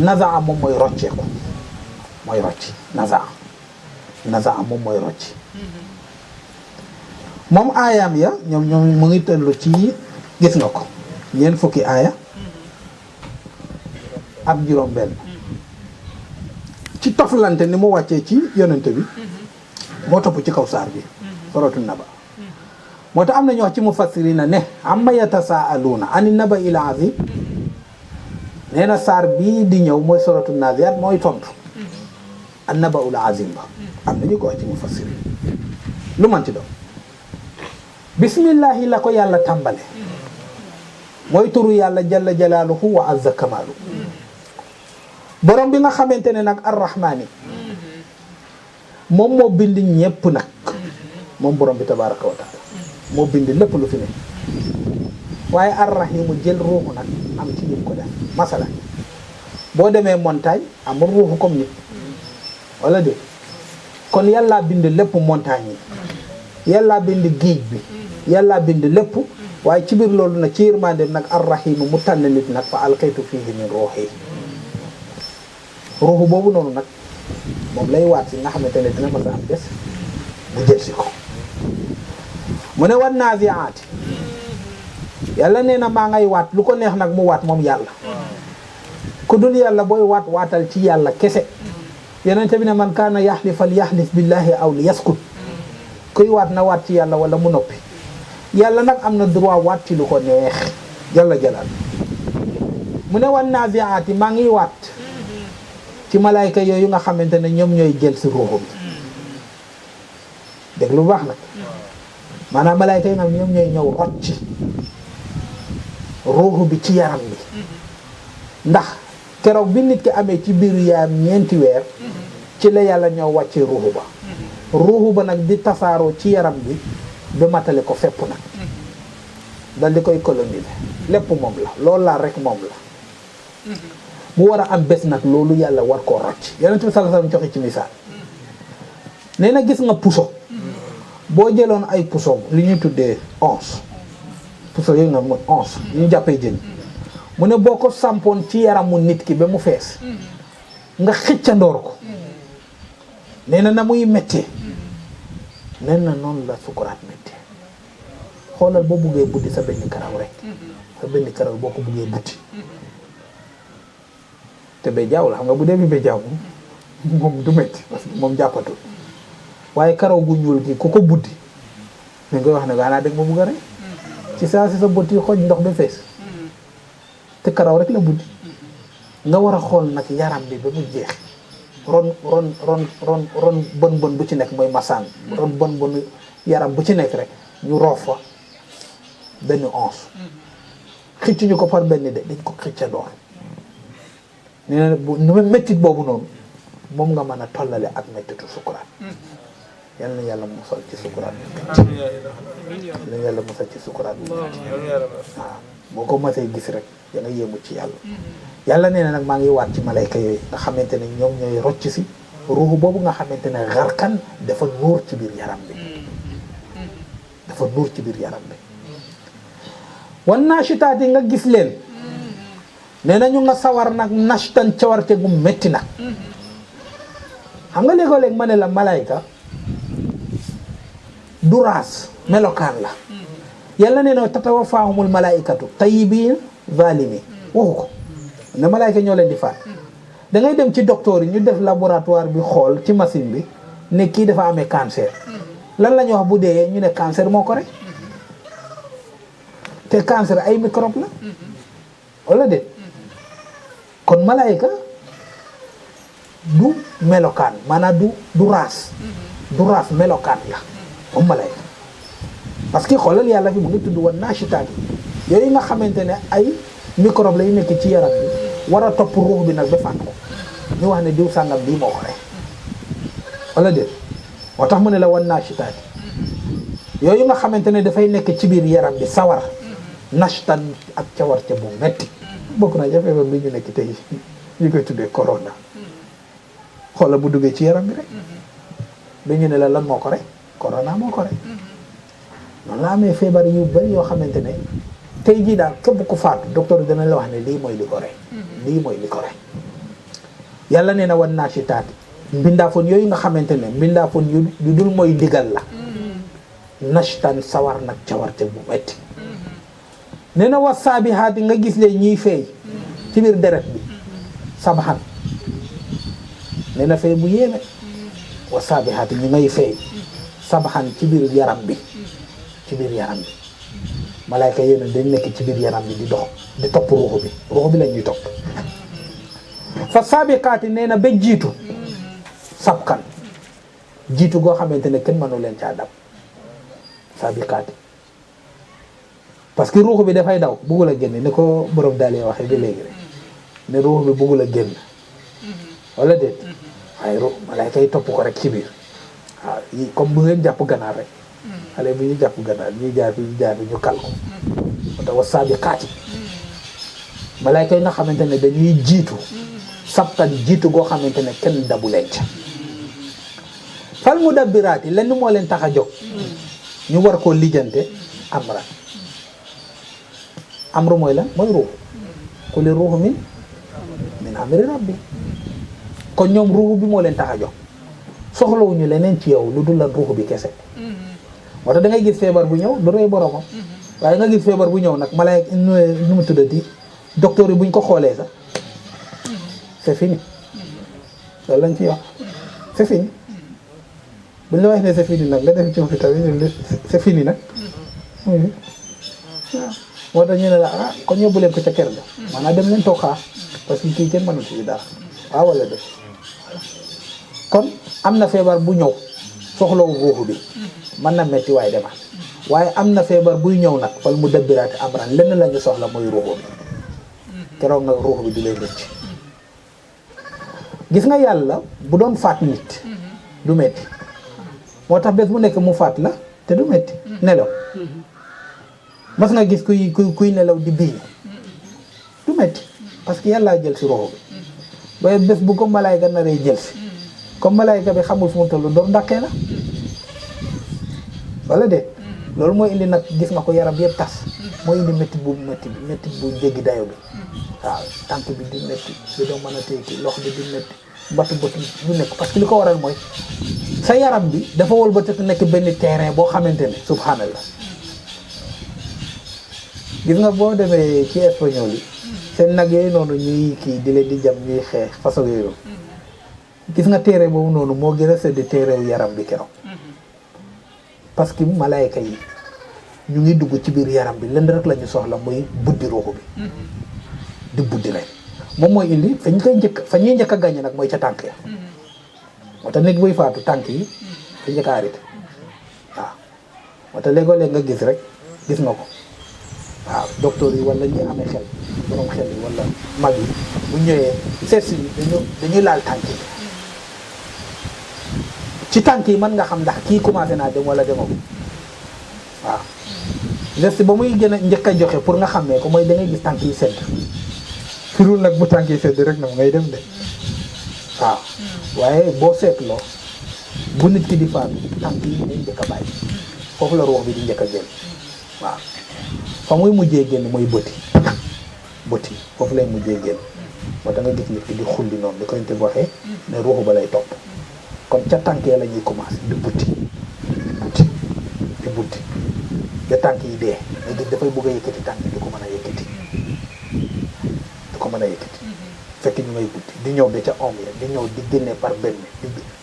nazaa moom mooy rocceeku mooy rocci nazaa moom mooy rocci moom aayaam ya ñoom mu ngi tollu ci gis nga ko ñeent fukki aaya ak juróom benn ci toflante ni mu wàccee ci yonente bi moo topp ci kaw saar bi suratu naba moo tax am na ñu wax ci mufassirina ne amma yatasaaluuna ani naba il azim nee na saar bii di ñëw mooy suratu naziat mooy tontu an naba ul azim ba am na ñu ko wax ci mufassirin lu man ci doon bismillahi la ko yàlla tàmbale mooy turu yàlla jalla jalaaluhu wa azza kamaalu borom bi nga xamante ne nag arrahmaani moom moo bind ñépp nag moom borom bi tabaraka wa taala moo bind lépp lu fi ne waaye arrahimu jël ruuxu nag am ci lim ko def masala boo demee montagne amul ruuxu comme nit wala de kon yàllaa bind lépp montagne yi yàllaa bind géej bi yàllaa bind lépp waaye ci biir loolu nag ci yërmande nag arrahimu mu tànn nit nag fa alqaytu fihi min ruuxi ruuxu boobu noonu nag moom lay waat si nga xamante ne dina mës a am bés mu jël si ko mu ne wan naaziaati yàlla nee na maa ngay waat lu ko neex nag mu waat moom yàlla ku dul yàlla booy waat waatal ci yàlla kese yonente bi ne man kaana yaxlif fal yaxlif billahi aw li yaskut kuy waat na waat ci yàlla wala mu noppi yàlla nag am na droit waat ci lu ko neex jalla jalal mu ne wan naaziaati maa ngi waat ci malaayka yooyu nga xamante ne ñoom ñooy jël si ruuxu bi dégg lu baax nag maanaam malaayka yi nga xam ñoom ñooy ñëw rot ci ruuxu bi ci yaram bi ndax keroog bi nit ki amee ci biiru yaayam ñeenti weer ci la yàlla ñoo wàccee ruuxu ba nag di tasaaroo ci yaram bi ba matale ko fépp nag dal di koy coloniser lépp moom la loolu laa rek moom la mu war a am bés nag loolu yàlla war koo rocc yonent bi sallallahu alayhi wasallam joxe ci misaal nee na gis nga puso boo jëloon ay puso li ñuy tuddee onze puso yooyu nga mooy onze ñu jàppee jën mu ne boo ko sampoon ci yaramu nit ki ba mu fees nga xëccandoor ko nee na muy méttee nee na noonu la sukuraat méttee xoolal boo buggee buddi sa benn karaw rek sa benn karaw boo ko buggee buddi te ba jaaw la xam nga bu dee bi ba jaaw moom du métti parce que moom jàppatul waaye karaw gu ñuul gi ku ko buddi mi ngay wax ne gaanaa dégg ma bugg a rey ci saa si sa bët yi xoj ndox ba fees te karaw rek la buddi nga war a xool nag yaram bi ba mu jeex ron bon bu ci nekk mooy masaan ron bon yaram bu ci nekk rek ñu roof fa benn onze xicc ñu ko par benn de dañ ko xicca door nee na bu méttit boobu noonu moom nga mën a tollale ak méttitu sukuraat yal na yàlla musal ci sukuraat yal na yàlla musal ci sukuraat waaw boo ko masee gis rek ya nga yéemu ci yàlla yàlla nee na nag maa ngi waat ci malayka yooyu nga xamante ne ñoom ñooy rocc si ruuxu boobu nga xamante ne xarkan dafa nuur ci biir yaram bi dafa nuur ci biir yaram bi wan naashitaat yi nga gis leen nee na ñu nga sawar nag nashtan cawarte gu métti nag xam nga léegoo-léeg ma ne la malayka du raas melokaan la yàlla nee na tatawafaahumul malaikatu tayyibiin zaalimiin waxu ko ne malayka ñoo leen di faat da ngay dem ci docteur yi ñu def laboratoire bi xool ci machine bi ne kii dafa amee cancer lan la ñu wax bu dee ñu ne cancer moo ko rek te cancer ay microbe la wala déet kon malayka du melokaan maanaam du raas melokaan la moom malayka parce que xoolal yàlla fi mu ngi tudd woon naashitaat yooyu nga xamante ne ay microbe lay nekk ci yaram bi war a topp ruux bi nag ba fàtt ko ñu wax ne diw sàngam bii moo ko rey wala déet moo tax mu ne la woon naashitaat yooyu nga xamante ne dafay nekk ci biir yaram bi sawar nashtan ak cawarte bu metti bokk na jafe-jafe bi ñu nekk tey ñu koy tuddee corona xoolal bu duggee ci yaram bi rek ba ñu ne la lan moo ko rey corona moo ko rey noonu la amee feebar yu bari yoo xamante ne tey jii daal képp ku faatu docteur dina la wax ne lii mooy li ko rey lii mooy li ko rey yàlla nee na wan naashitaati mbindaafoon yooyu nga xamante ne mbindaafoon yu dul mooy ndigal la nashtan sawar nag cawarte bu metti nee na was saabihaati nga gis leen ñiy feey ci biir deret bi sabaxan nee na feey bu yéeme was saabihaati ñu ngay feey sabaxan ci biir yaram bi ci biir yaram bi malaayka yéen dañ nekk ci biir yaram bi di dox di topp ruuxu bi la ñuy topp fa saabiqaati nee na ba jiitu sabkan jiitu goo xamante ne kenn mënu leen caa dab saabiqaati parce que ruux bi dafay daw bëggul a génn ni ko borom daal waxee ba léegi rek ne ruux bi bëggul a génn wala déet waaye ruux malaayka yi topp ko rek ci biir waaw yi comme bu ngeen jàpp ganaar rek xale bi ñu jàpp ganaar ñuy jaar bi ñu kal ko moo tax wa saabiqaati malaayka yi nga xamante ne dañuy jiitu sabtan jiitu goo xamante ne kenn dabu leen ca fal mudabbiraati lenn moo leen tax a jóg ñu war koo lijjante amru mooy lan mooy ruux quli ruuhu min amri rabbi kon ñoom ruux bi moo leen tax a jóg soxlawuñu leneen ci yow lu dul lan ruux bi kese moo tax da ngay gis feebar bu ñëw du rey boromam waaye nga gis feebar bu ñëw nag malaayka nu mu tuddati docteur yi buñ ko xoolee sax c'est fini loolu lañ ciy wax c'est fini buñ la wax ne c'est fini nag nga def ci hôpital yi c'est fini nag waaw moo tax ñu ne la ah kon yóbbu leen ko ca kër ga maanaam dem leen toog xaar parce que kii kenn mënul ci dara waaw wala def kon am na feebar bu ñëw soxlawu ruuxu bi mën na metti waaye demal waaye am na feebar buy ñëw nag fal mu dabbiraati amran lenn la ñu soxla mooy ruuxu bi keroog nag ruuxu bi du lay rëcc gis nga yàlla bu doon faat nit du metti moo tax bés bu nekk mu faat la te du metti nelaw mas nga gis kuy nelaw di biiñ du metti parce que yàlla jël si ruuxu bi waaye bés bu ko malaayka naree jël si comme malaayka bi xamul fu mu toll doon ndàqee la wala de loolu mooy indi nag gis nga ko yaram yëpp tas mooy indi métti bu jéggi dayo bi waaw tànk bi di métti bi doo mën a téye ci loxo bi di métti batu bu nekk parce que li ko waral mooy sa yaram bi dafa wëlbati nekk benn terrain boo xamante ne subhanallah gis nga boo demee ci espagnol yi seen nag yooyu noonu ñuy kii di leen di jam ñuy xeex façon yooyu gis nga terrain boobu noonu moo gën a sedd terrain wu yaram bi keroog parce que malaayka yi ñu ngi dugg ci biir yaram bi lenn rek la ñu soxla mooy buddi ruuxu bi di buddi rek moom mooy indi fa ñuy njëkk a gàññe nag mooy ca tànk ya moo tax nit buy faatu tànk yi fi njëkk a arrêté waaw moo tax léegoo-léeg nga gis rek gis nga ko waaw docteur yi wala ñi amee xel borom xel yi wala mag yi bu ñëwee seet si dañuy laal tànk yi ci tànk yi mën nga xam ndax kii commencé naa dem wala demoo waaw geste ba muy gën a njëkk a joxe pour nga xamee ko mooy da ngay gis tànk yi sedd firul nag bu tànk yi sedd rek nag ngay dem de waaw waaye boo seetloo bu nit ki di faatu tànk yi day njëkk a bàyyi foofu la ruux bi di njëkk a génn waaw fa muy mujjee génn mooy bëti foofu lay mujjee génn moo tax nga gis nit ki di xulli noonu di koy te waxee ne ruux ba lay topp kon ca tànkee la ñuy commencé di butti ba tànk yi dee nga gis dafay bëgg a yëkkati tànk yi du ko mën a yëkkati fekk ñu ngay butti di ñëw ba ca om ya di ñëw di génne par benn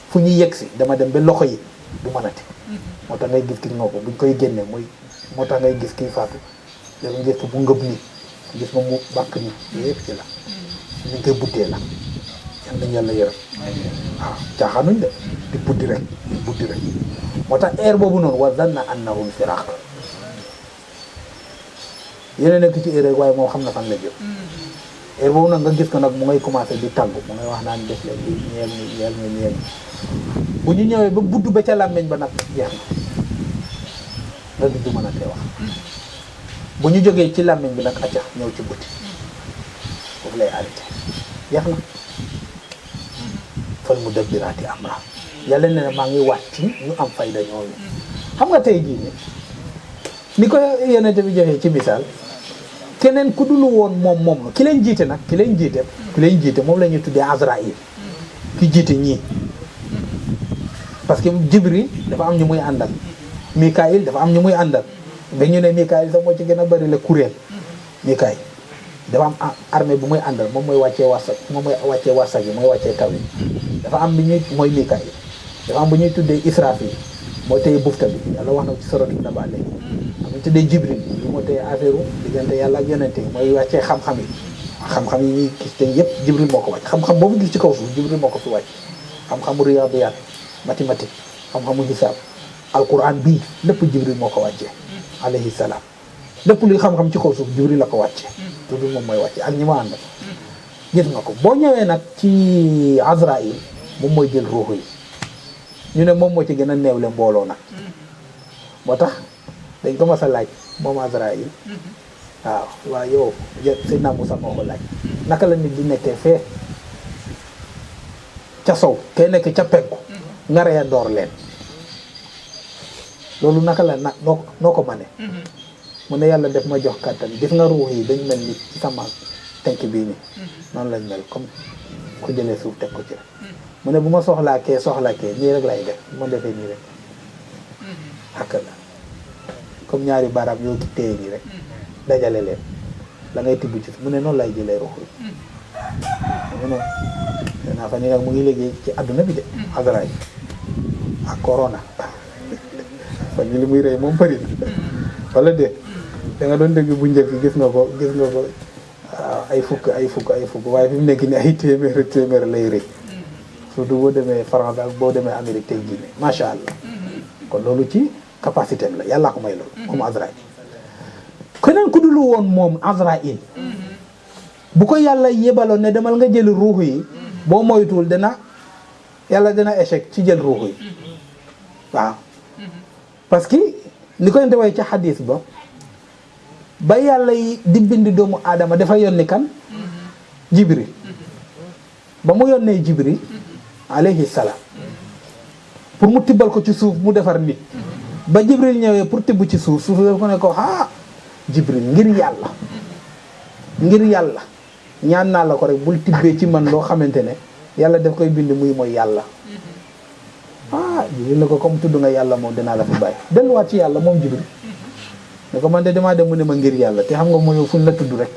fu ñuy yegg si dama dem ba loxo yi du mënati moo tax ngay gis ki ngoo ko buñ koy génne mooy moo tax ngay gis kii faatu dafa gis ko bu ngëb nii gis nga mu bànk nii yooyu yëpp ci la ñu ngi koy buttee la yal nañ yàlla yërëm waaw caaxaanuñ de di buddi rek moo tax air boobu noonu wa zanna annahu firaq yéen a nekk ci air rek waaye moom xam na fan la jëm air boobu nag nga gis ko nag mu ngay commencé di tàggu mu ngay wax naan def leen di ñeel ñi bu ñu ñëwee ba budd ba ca làmmiñ ba nag jeex na nga gis du mën a tee wax bu ñu jógee ci làmmiñ bi nag acca ñëw ci butti foofu lay arrêté jeex na fal mudabbiraati amra yàlla ne maa ngi wàcc ñu am fayda ñooñu xam nga tey jii ni ko yonent bi joxee ci misaal keneen ku dul woon moom ki leen jiite moom la ñuy tuddee Azraïl ki jiite ñii parce que Jibril dafa am ñu muy àndal Mikaayil dafa am ñu muy àndal ba ñu ne Mikaayil sax moo ci gën a bari la kuréel Mikaayil dafa am armée bu muy àndal moom mooy wàccee warsak moom mooy wàccee warsak yi mooy wàccee taw yi dafa am bi ñuy mooy Mikaayil dafa am bu ñuy tuddee Israfil moo téye bufta bi yàlla wax na ci suratul Naba léegi am ñu tuddee Jibril bi moo téye affaire diggante yàlla ak yonente yi mooy wàccee xam-xam yi xam-xam yi ñuy gis te yëpp Jibril moo ko wàcc xam-xam boobu gis ci kaw suuf Jibril moo ko fi wàcc xam-xamu riyaadiyaat mathématique xam-xamu hisaab alquran bii lépp Jibril moo ko wàccee alayhi salaam lépp luy xam-xam ci kaw suuf Jibril la ko wàccee toujours moom mooy wàcce ak ñi ma àndal gis nga ko boo ñëwee nag ci Azraïl moom mooy jël ruux yi ñu ne moom moo ci gën a néewle mbooloo nag moo tax dañ ko mas a laaj moom Azraïl waaw waaw yow Seydina Moussa moo ko laaj naka la nit di nekkee fee ca sow kay nekk ca penku nga ree door leen loolu naka la nag noo ko mane mu ne yàlla def ma jox kàttan gis nga ruux yi dañ mel ni ci sama tenk bii nii noonu lañ mel comme ku jëlee suuf teg ko ci rek mu ne bu ma soxlaa kee nii rek lay def bu ma defee nii rek xakk la comme ñaari baaraam yoo ki téye nii rek dajale leen la ngay tibb ci mu ne noonu lay jëlee ruux yi mu ne danaa fa ni nag mu ngi liggéey ci adduna bi de Azraïl ak corona fan yi li muy rey moom bëri na wala de da nga doon dégg bu njëkk gis nga ko ay fukk waaye fi mu nekk ni ay téeméer lay rëy surtout boo demee France ak boo demee Amérique tey jii macha allah kon loolu ci capacité am la yàllaa ko may loolu moom Azraïl keneen ku dul woon moom Azraïl bu ko yàlla yebaloon ne demal nga jël ruux yi boo moytuwul yàlla dina échec ci jël ruux yi waaw parce que ni ko yonte way ca xadis ba yàlla yi di bind doomu aadama dafa yónni kan Jibril ba mu yónnee Jibril alayhi salaam pour mu tibbal ko ci suuf mu defar nit ba Jibril ñëwee pour tibb ci suuf daf ko ne ko Jibril ngir yàlla ñaan naa la ko rek bul tibbee ci man loo xamante ne yàlla daf koy bind muy mooy yàlla Jibril ne ko comme tudd nga yàlla moom dinaa la fi bàyyi delluwaat ci yàlla moom Jibril ne ko man de damaa dem mu ne ma ngir yàlla te xam nga mooy fuñ la tudd rek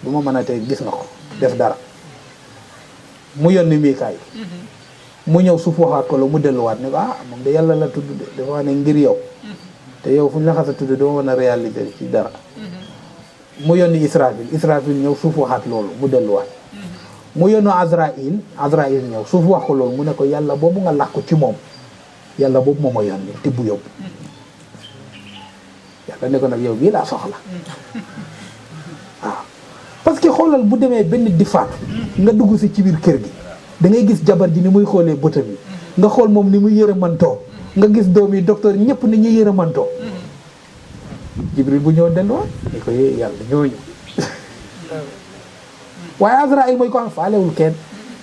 bu ma mën a tey gis nga ko def dara mu yónni Mikaayil mu ñëw suuf waxaat ko la mu delluwaat ne ko moom de yàlla la tudd de dafa wax ne ngir yow te yow fuñ la xas a tudd dama mën a réaliser ci dara mu yónni Israfil ñëw suuf waxaat loolu mu delluwaat mu yónni Azraïl ñëw suuf wax ko loolu mu ne ko yàlla boobu nga làkk ci moom yàlla boobu moom a yónni tibb yóbbu yàlla ne ko nag yow bii laa soxla waaw parce que xoolal bu demee benn di faatu nga dugg si ci biir kër gi da ngay gis jabar ji ni muy xoolee bëtam yi nga xool moom ni muy yërëmantoo nga gis doom yi docteur ñëpp ni ñuy yërëmantoo Jibril bu ñëw delluwaat ni ko yàlla ñooñu waaye Azraïl mooy ko am faalewul kenn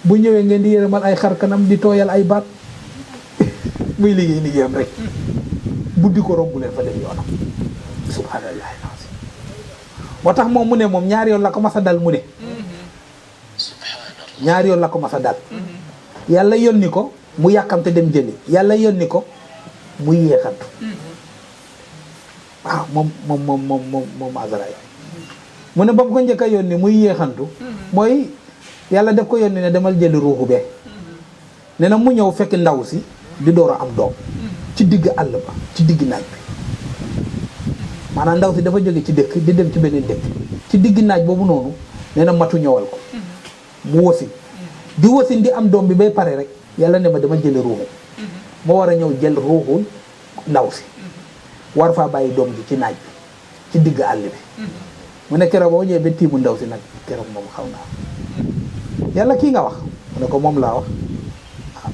bu ñëwee ngeen di yërëmal ay xar kanam di tooyal ay baat muy liggéeyam rek buddi ko romb leen fa dem yoonam subhanallah moo tax moom mu ne moom ñaari yoon la ko mas a dal mu ne ñaari yoon la ko mas a dal yàlla yónni ko mu yàkkamte dem jëli yàlla yónni ko muy yéexantu waaw moom Azraïl mu ne ba mu ko njëkk a yónni muy yéexantu mooy yàlla def ko yónni ne demal jëli ruuxu bee ne na mu ñëw fekk ndaw si di door a am doom ci digg àll ba ci digg naaj bi maanaam ndaw si dafa jóge ci dëkk di dem ci beneen dëkk ci digg naaj boobu noonu nee na matu ñëwal ko mu wasin di wasin di am doom bi bay pare rek yàlla ne ma dama jëli ruuxu ma war a ñëw jël ruuxu ndaw si war faa bàyyi doom ji ci naaj bi ci digg àll bi mu ne keroog boo ñëwee ba tiimu ndaw si nag keroog moom xaw naa yàlla kii nga wax mu ne ko moom laa wax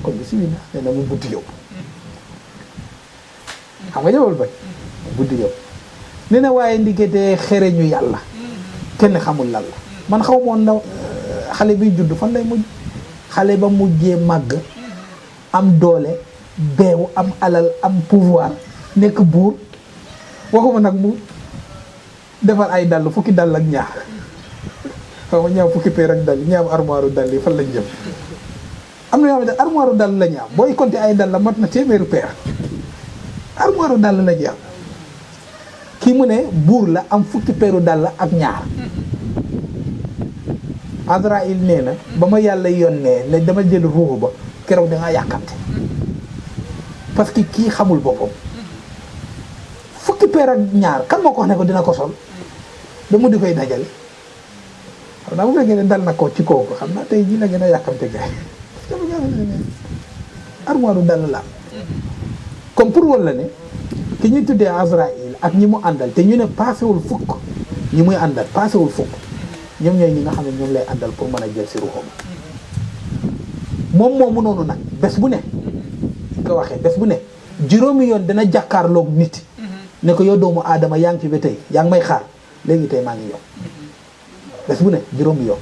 kon bismillah nee na mu buddi yóbbu xam nga jëwal bay mu buddi yóbbu nee na waaye ndikete xereñu yàlla kenn xamul lan la man xaw moon ndaw xale bi judd fan lay mujj xale ba mujjee màgg am doole beew am alal am pouvoir nekk buur waxuma nag mu defar ay dàll fukki dàll ak ñaar xaw ma ñaam fukki peer ak dàll ñaam armoire dàll yi fan lañ jëm am na yoo xamante armoire dàll la ñu am booy compter ay dàll la mat na téeméeri paire armoire dàll la ñu am kii mu ne buur la am fukki peeru dàll ak ñaar Azraïl nee na ba ma yàlla yónnee ne dama jël ruuxu ba keroog dangaa yàkkamte parce que kii xamul boppam fukki peer ak ñaar kan moo ko wax ne ko dina ko sol ba mu di koy dajale xam naa bu fekkee ne dal na ko ci kooku xam naa tey jii la gën a yàkkamte gaay parce que armoire dal la comme pour walla ne ki ñuy tuddee Azraïl ak ñi mu àndal te ñu ne paasewul fukk ñi muy àndal paasewul fukk ñoom ñooy ñi nga xam ne ñoom lay àndal pour mën a jël si ruuxam moom moomu noonu nag bés bu ne ko waxee bés bu ne juróomi yoon dana jàkkaarloog nit ne ko yow doomu aadama yaa ngi fi ba tey yaa ngi may xaar léegi tey maa ngi ñëw bés bu ne juróomi yoon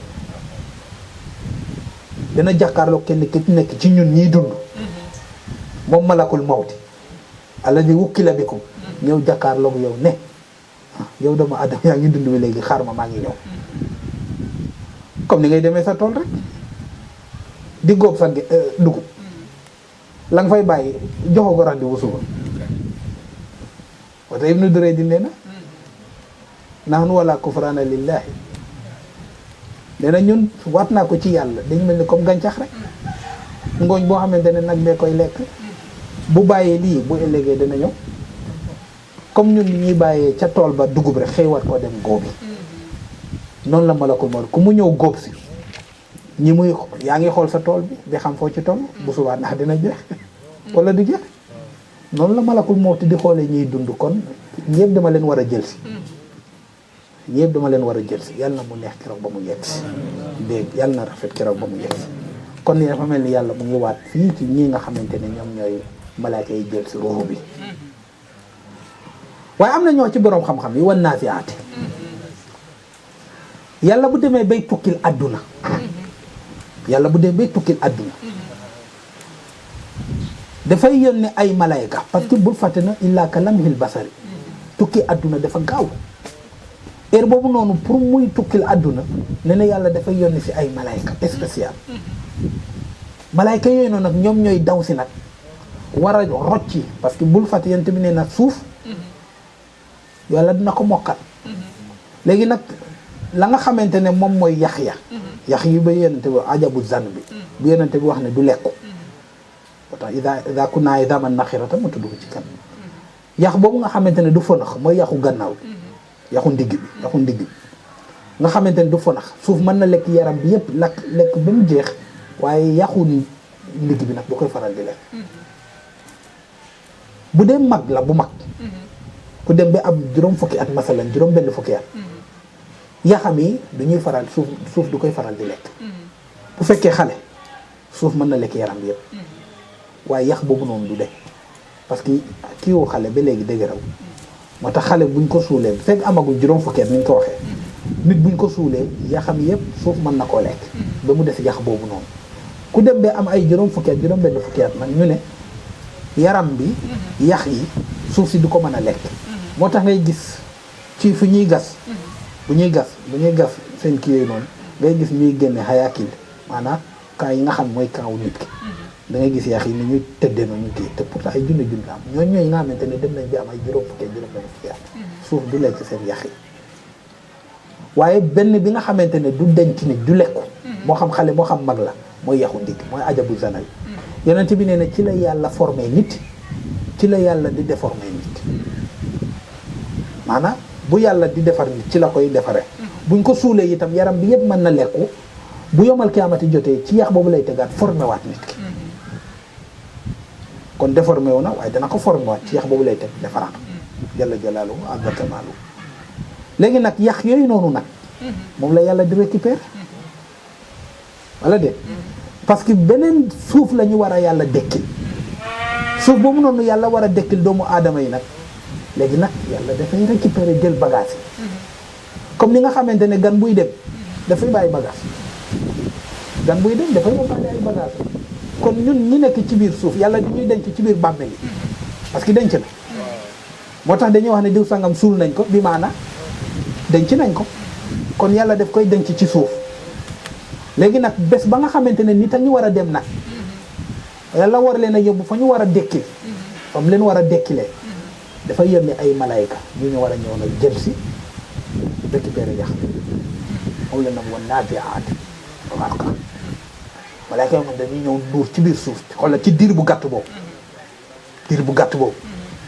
dana jàkkaarloog kenn ki nekk ci ñun ñiy dund moom malakul mawti alladi wukkila bikum ñëw jàkkaarloog yow ne yow doomu aadama yaa ngi dund ba léegi xaar ma maa ngi ñëw comme ni ngay demee sa tool rek di góob sa dugub la nga fay bàyyi joxo ko rendez-vous suba wata Ibnu Durayd nee na nahnu wala kufrana lillahi nee na ñun waat naa ko ci yàlla dañu mel ni comme gàncax rek ngooñ boo xamante ne nag bee koy lekk bu bàyyee lii bu ëllëgee dana ñëw comme ñun ñuy bàyyee ca tool ba dugub rek xëy wat koo dem góobi noonu la malakul mawt ku mu ñëw góob si ñi muy yaa ngi xool sa tool bi di xam foo ci toll bu subaa ndax dina jeex wala du jeex noonu la malakul mawt di xoolee ñuy dund kon ñëpp dama leen war a jël si ñëpp dama leen war a jël si yàlla na mu neex keroog ba mu yegg si dégg yàlla na rafet keroog ba mu yegg si kon ni dafa mel ni yàlla mu ngi waat fii ci ñii nga xamante ne ñoom ñooy malaaka yi jël si ruuxu bi waaye am na ñoo ci boroom xam-xam yi wan naa si aate yàlla bu demee bay tukkil àdduna yàlla bu demee bay tukkil àdduna dafay yónni ay malayka parce que bul fàtte na illaa ka lamhil basari tukki àdduna dafa gaaw heure boobu noonu pour muy tukkil àdduna ne na yàlla dafay yónni si ay malayka spécial malayka yooyu noonu nag ñoom ñooy daw si nag war a rocci parce que bul fàtte yent bi ne nag suuf yàlla dina ko mokkal léegi nag la nga xamante ne moom mooy yax yi ba yonente bi ajabu zan bi bu yonente bi wax ne du lekku ba tax ida kunna idaman naxirata mu tudd ko ci kan yax boobu nga xamante ne du fënax mooy yaxu gannaaw bi yaxu ndigg bi nga xamante ne du fënax suuf mën na lekk yaram bi yëpp lekk ba mu jeex waaye yaxu ndigg bi nag du koy faral di lekk bu dee mag la bu mag ku dem ba am juróom fukki at masalan juróom benn fukki at yaxam yi du ñuy faral suuf du koy faral di lekk bu fekkee xale suuf mën na lekk yaram bi yëpp waaye yax boobu noonu du de parce que kii woo xale ba léegi dëgëraw moo tax xale buñ ko suulee fekk amagul juróom fukki at ni ñu ko waxee nit buñ ko suulee yaxam yëpp suuf mën na koo lekk ba mu des yax boobu noonu ku dem ba am ay juróom fukki at juróom benn fukki at nag ñu ne yaram bi yax yi suuf si du ko mën a lekk moo tax ngay gis ci fu ñuy gas bu ñuy gas seen kii yooyu noonu ngay gis ñuy génne xayaakil maanaam camp yi nga xam mooy camp wu nit ki da ngay gis yax yi ni ñuy tëddee noonu kii te pourtant ay junne la am ñooy nga xamante ne dem nañ bi am ay juróom fukki at suuf du lekk seen yax yi waaye benn bi nga xamante ne du denc nit du lekku moo xam xale moo xam mag la mooy yaxu ndigg mooy ajabu zanal yonent bi nee na ci la yàlla formé nit ci la yàlla di déformé nit maanaam bu yàlla di defar nit ci la koy defaree buñ ko suulee itam yaram bi yëpp mën na lekku bu yomal kiyaamati jotee ci yax boobu lay tegaat formé waat nit ki kon déformé wu na waaye dana ko formé waat ci yax boobu lay teg defaraat jalla jalaaluhu azza kamaaluhu léegi nag yax yooyu noonu nag moom la yàlla di récupérer wala de parce que beneen suuf la ñu war a yàlla dekkil suuf boobu noonu yàlla war a dekkil doomu aadama yi nag léegi nag yàlla dafay récupérer jël bagage yi comme ni nga xamante ne gan buy dem dafay bàyyi bagage gan buy dem dafay bàyyi ay bagage kon ñun ñi nekk ci biir suuf yàlla di ñuy denc ci biir bàmmeel yi parce que denc na moo tax dañuy wax ne diw sangam suul nañ ko bi maana denc nañ ko kon yàlla daf koy denc ci suuf léegi nag bés ba nga xamante ne nit a ñu war a dem nag yàlla war leen a yóbbu fa ñu war a dékkil fam leen war a dékkilee dafa yónni ay malayka ñu war a ñëw nag jël si récupérer yax moom la nag woon naaziaati gharqa malayka yi moom dañuy ñëw duur ci biir suuf xoolal ci diir bu gàtt boobu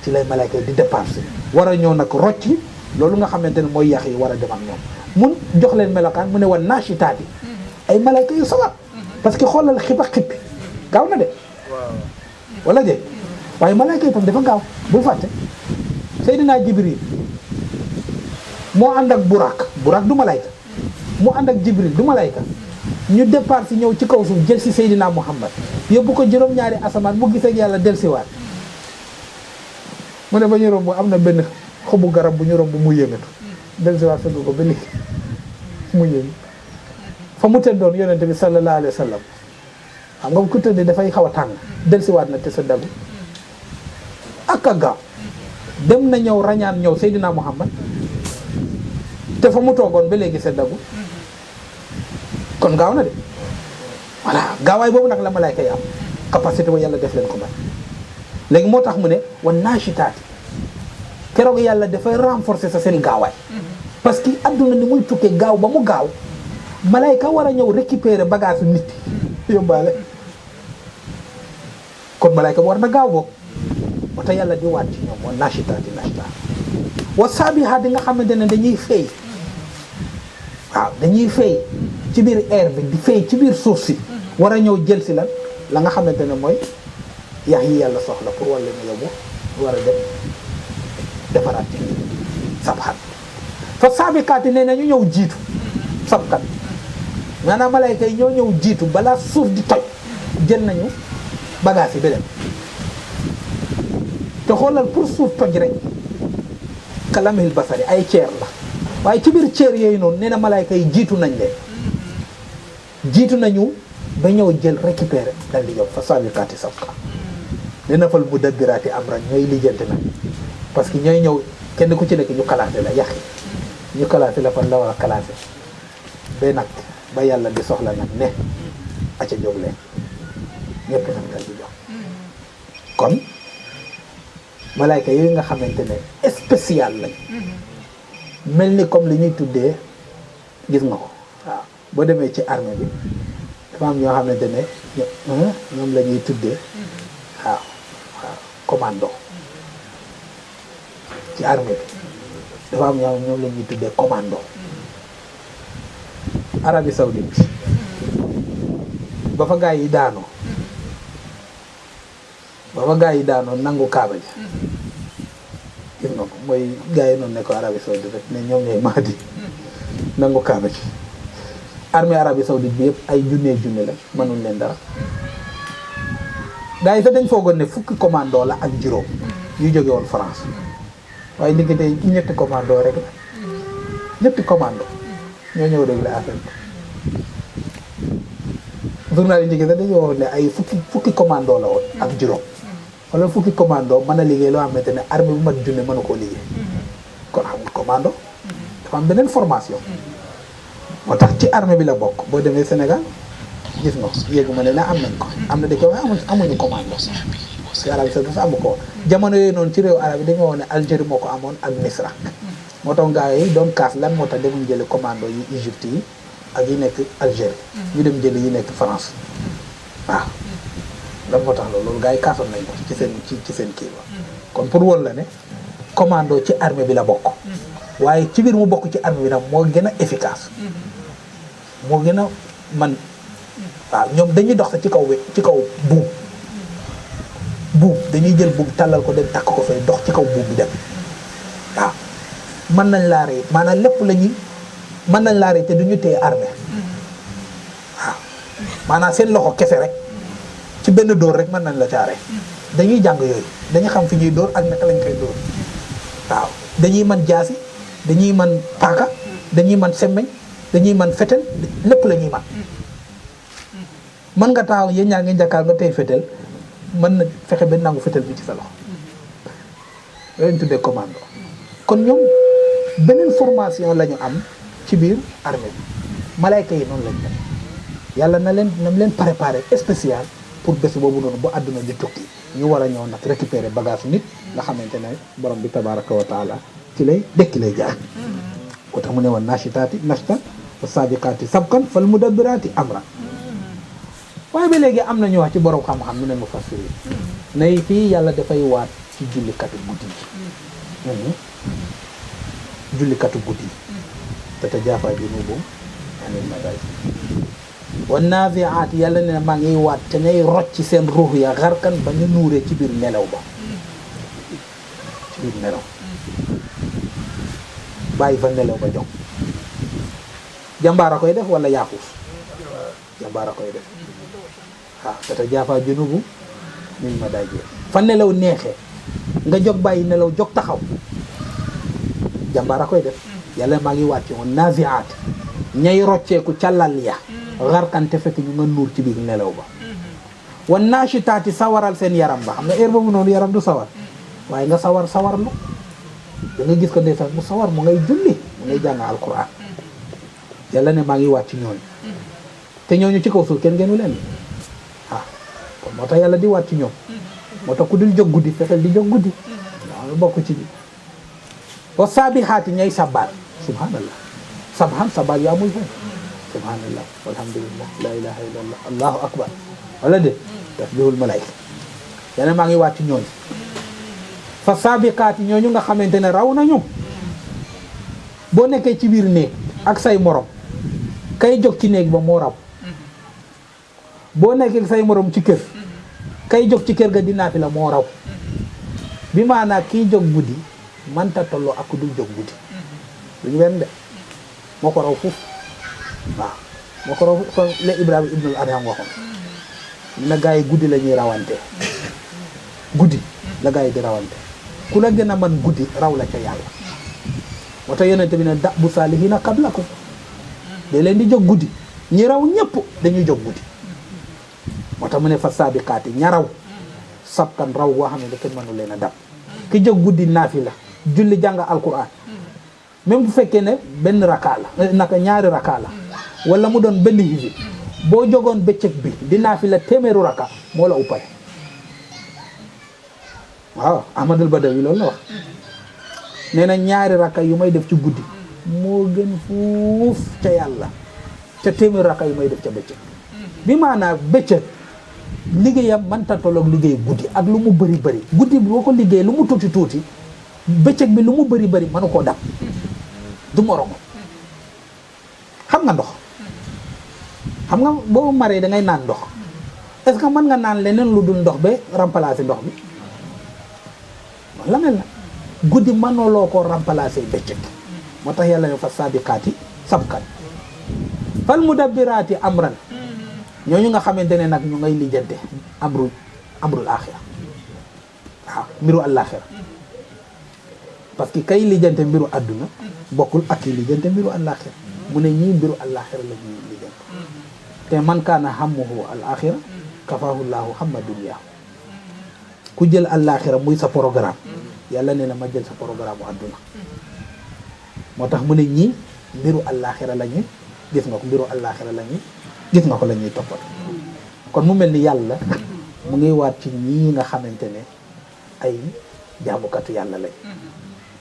ci lay malayka yi di dépenser war a ñëw nag rocci loolu nga xamante ne mooy yax yi war a dem ak ñoom mun jox leen melokaan mu ne woon naashitaati ay malayka yu sawar parce que xoolal xiba xippi gaaw na de wala de waaye malayka yi tam dafa gaaw bul fàtte Seydina Jibril moo ànd ak Buraak du malayka mu ànd ak Jibril du malayka ñu départ si ñëw ci kaw suuf jël si Seydina Muhammad yóbbu ko juróom-ñaari asamaan mu gis ak yàlla delsiwaat mu ne ba ñu romb am na benn xobu garab bu ñu romb mu yëngatu delsiwaat fekk ko ba léegi mu yëngu fa mu tëddoon yonente bi sallallahu alayhi wa sallam xam nga ku tëdd dafay xaw a tàng delsiwaat na te sa dagu ak a gaaw dem na ñëw rañaan ñëw Seydina Muhammad te fa mu toogoon ba léegi sa dagu kon gaaw na de voilà gaawaay boobu nag la malayka yi am capacité ba yàlla def leen ko may léegi moo tax mu ne wan naashitaati keroog yàlla dafay renforcer sa seen gaawaay parce que adduna ni muy tukkee gaaw ba mu gaaw malayka war a ñëw récupérer bagage nit yóbbaale kon malayka war na gaaw boobu moo tax yàlla di waat ci ñoom wan naashitaati wa saabihaat nga xamante ne dañuy fay waaw dañuy fay ci biir air bi di fay ci biir suuf si war a ñëw jël si la nga xamante ne mooy yax yi yàlla soxla pour wàllu ne yóbbu war a dem defaraat ci sabxat fa saabikaat yi nee na ñu ñëw jiitu sabkat maanaam malayka yi ñoo ñëw jiitu balaa suuf di toj jël nañu bagage yi ba dem te xoolal pour suuf toj rek kalamil basari ay ceer la waaye ci biir ceer yooyu noonu nee na malayka yi jiitu nañ leen jiitu nañu ba ñëw jël récupérer dal di yóbbu fa saabikaati sabka dina fal mudabbiraati amran ñooy lijjanti nag parce que ñooy ñëw kenn ku ci nekk ñu kalaate la yàq ñu kalaate la fan la war a kalaate ba nag ba yàlla di soxla nag ne aca jóg leen ñëpp nag dal di jox kon malayka yooyu nga xamante ne spécial lañ mel ni comme li ñuy tuddee gis nga ko waaw boo demee ci armée bi dafa am ñoo xamante ne ñoom la ñuy tuddee waaw commando ci armée bi dafa am ñoom la ñuy tuddee commando Arabie Saoudite ba fa gaa yi daanoo nangu kaaba ji gis nga ko mooy gaa yi noonu ne ko Arabie Saoudite rek ne ñoom ñooy Mahdi nangu kaaba ji armée Arabie Saoudite bi yëpp ay junne la mënuñ leen dara gaa yi sax dañ foogoon ne fukki commando la ak juróom yu jóge woon France waaye ndekete ñetti commando rek la ñetti commando ñoo ñëw régler affaire bi journal yi njëkk sax dañoo waxoon ne ay fukki commando la woon ak juróom wala fukki commando mën a liggéey loo xamante ne armée bu mat junne mënu koo liggéey kon xam nga commando dafa am beneen formation moo tax ci armée bi la bokk boo demee Sénégal gis nga yéegu ma ne am nañ ko am na dëkk waaye amuñu commando ci Arabie Saoudite dafa amu ko jamono yooyu noonu ci réew arab yi dañoo wax ne Algérie moo ko amoon ak Misra moo tax gars yi doon kaas lan moo tax demuñ jële commando yi Égypte yi ak yi nekk Algérie ñu dem jële yi nekk France waaw lan moo tax loolu gars yi kaasoon nañ ko ci seen kii ba kon pour woon la ne commando ci armée bi la bokk waaye ci biir mu bokk ci armée bi nag moo gën a efficace moo gën a man waaw ñoom dañuy dox sa ci kaw buum dañuy jël buum tàllal ko dem takk ko fay dox ci kaw buum bi dem waaw mën nañ laa rey maanaam lépp la ñuy mën nañ laa rey te duñu téye armée waaw maanaam seen loxo kese rek ci benn dóor rek mën nañ la caare dañuy jàng yooyu dañuy xam fi ñuy dóor ak naka lañ koy dóor waaw dañuy mën jaasi dañuy mën paaka dañuy mën semmeñ dañuy mën fetel lépp la ñuy mën nga taxaw yéen ñaar ngeen jàkkaar nga tey fetel mën na fexe ba nangu fetel bi ci sa loxo loolu ñu tuddee commando kon ñoom beneen formation la ñu am ci biir armée bi malayka yi noonu lañ def yàlla na leen préparé spécial pour bés boobu noonu ba àdduna di tukki ñu war a ñëw nag récupérer bagage nit nga xamante ne borom bi tabaraka wa taala ci lay dekki lay jaar ko tax mu ne woon nachitaati nachtan wa sabiqaati sabqan fal mudabbiraati amra waaye ba léegi am na ñu wax ci borom xam-xam ñu ne mu fassiri nay fii yàlla dafay waat ci jullikatu guddi yi jullikatu guddi yi tatajaafaa junuubuhum anil madaaji wan naaziaat yàlla ne maa ngi waat te ñay rocc ci seen ruux ya xarkan ba ñu nuuree ci biir nelaw ba ci biir nelaw bàyyi fa nelaw ba jox jàmbaar a koy def wala yaafuus jàmbaar a koy def waaw tatajaafaa junuubuhum anil madaaji fa nelaw neexee nga jóg bàyyi nelaw jóg taxaw jàmbaar a koy def yàlla maa ngi waat ci woon naaziaat ñay rocceeku ca lal ya xarkante fekk ñu nga nuur ci biir nelaw ba wan naashitaati sawaral seen yaram ba xam nga heure boobu noonu yaram du sawar waaye nga sawarlu da nga gis ko ndeysaan mu sawar mu ngay julli mu ngay jàng alquran yàlla ne maa ngi wàcc ñooñu te ñooñu ci kaw suuf kenn gënu leen kon moo tax yàlla di wàcc ñoom moo tax ku dul jóg guddi fexeel di jóg guddi waaw bokk ci bi wa saabixaati ñay sabbaal subhanallah sabaan yaa muy fay subhanallah walhamdulillah la ilaha illallah allahu akbar wala de tasbihul malaika yàlla maa ngi wàcc ñooñu fa sabiqaati ñooñu nga xamante ne raw nañu boo nekkee ci biir néeg ak say morom kay jóg ci néeg ba moo raw boo nekkee say morom ci kër kay jóg ci kër ga di naafila moo raw bi maanaa kii jóg guddi manta tolloo ak ku dul jóg guddi duñu benn de moo ko raw foofu waaw moo ko raw kon la Ibrahima ibnul Adham waxoon na gaa yi guddi la ñuy rawante guddi la gaa yi di rawante ku la gën a man guddi raw la ca yàlla moo tax yonente bi ne da bu saalihiina qablakum da leen di jóg guddi ñi raw ñëpp dañuy jóg guddi moo tax mu ne fa saabiqaati ña raw sabkan raw goo xam ne da kenn mënu leen a dab ki jóg guddi naafila julli jàng alquran même bu fekkee ne benn raka la naka ñaari raka la wala mu doon benn hizib boo jogoon bëccëg bi di naafila téeméeru raka moo la uppale waaw Ahmadul Badawi loolu la wax nee na ñaari raka yu may def ci guddi moo gën fuuf ca yàlla ca téeméeru raka yu may def ca bëccëg bi maanaam bëccëg liggéeyam mënta tolloog liggéey guddi ak lu mu bëri bëri guddi bi boo ko liggéey lu mu tuuti tuuti bëccëg bi lu mu bëri bëri mënu koo dab du moroom xam nga ndox xam nga boo maree da ngay naan ndox est-ce que mën nga naan leneen lu dul ndox ba remplacer ndox bi la mel na guddi mënuloo ko remplacer bëccëg moo tax yàlla ne fa saabiqaati sabqan fal mudabbiraati amran ñooñu nga xamante ne nag ñu ngay lijjante amrul axira waaw mbiru àllaaxira parce que kay lijjante mbiru àdduna bokkul ak ki lijjante mbiru àllaaxira mu ne ñii mbiru àllaaxira la ñuy lijjante te man kaana hammuhu al-axira kafaahu llaahu hamma dunyaahu ku jël àllaaxira muy sa programme yàlla ne na ma jël sa programme àdduna moo tax mu ne ñii mbiru àllaaxira la ñuy gis nga ko mbiru àllaaxira la ñuy gis nga ko la ñuy toppat kon mu mel ni yàlla mu ngi waat ci ñii nga xamante ne ay jaamukatu yàlla lañ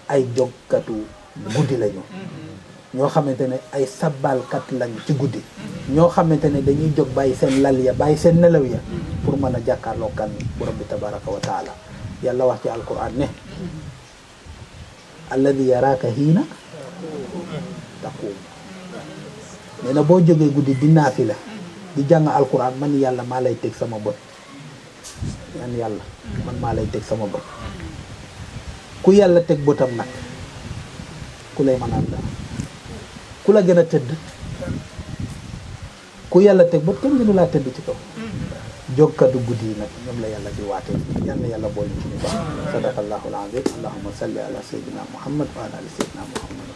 ay jogkatu guddi lañu ñoo xamante ne ay sabalkat lañ ci guddi ñoo xamante ne dañuy jóg bàyyi seen lal ya bàyyi seen nelaw ya pour mën a jàkkaarloo kan borom bi tabaraka wa taala yàlla wax ci alquran ne alladi yaraaka hiina taquum nee na boo jógee guddi di naafila di jàng alquran man yàlla maa lay teg sama bët man yàlla man maa lay teg sama bët ku yàlla teg bëtam nag ku lay mënaan dara ku la gën a tëdd ku yàlla teg bët kenn gënu laa tëdd ci kaw jógkatu guddi yi nag ñoom la yàlla di waatee yal na yàlla boole ci ñu baax sadaqallahu al-azim allahumma salli ala sayyidina muhammad wa ala ali sayyidina muhammad